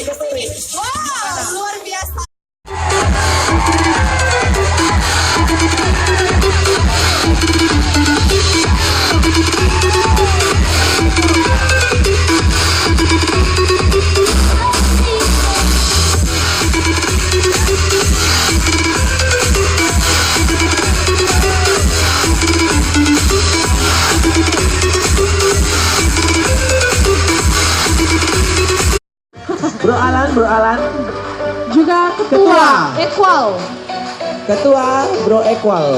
Wow, luar biasa. Bro Alan. Juga ketua Equal. Ketua Bro Equal.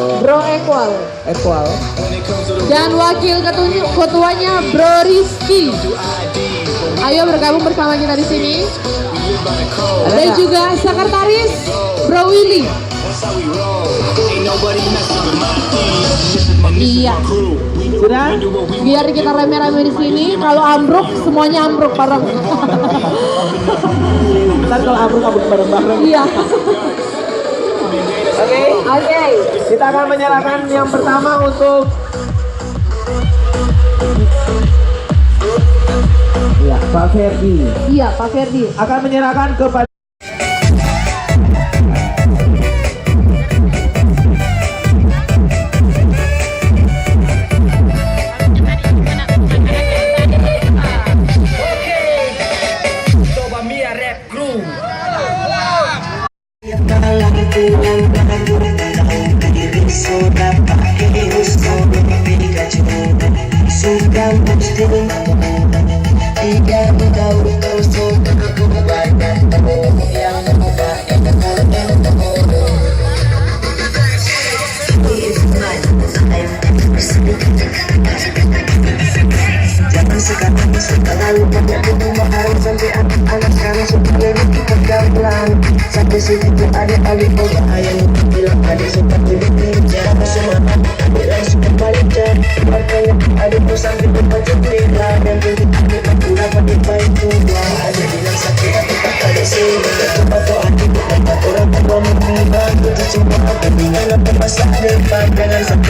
Dan wakil ketuanya Bro Rizky. Ayo bergabung bersama kita di sini. Dan juga sekretaris Bro Willy. Iya. Sudah? Biar kita rame-rame di sini. Kalau ambruk semuanya ambruk bareng. Ntar kalau ambruk bareng-bareng. Iya. Oke. Kita akan menyalakan yang pertama untuk Pak Ferdi. Iya, Pak Ferdi. Akan menyerahkan kepada Jangan sekarang banyak perubahan sampai anak-anak sekarang sudah lebih pergaulan sampai situ ada alih bahaya bilang ada seperti berpinjam semua bilang sudah balik makanya ada pun sampai berbaca bela dan jadi adik aku dapat dibaik tua ada bilang sakit tapi tak ada sini coba kau hati bukan orang tua membantu cuma aku bilang apa masa depan jangan sampai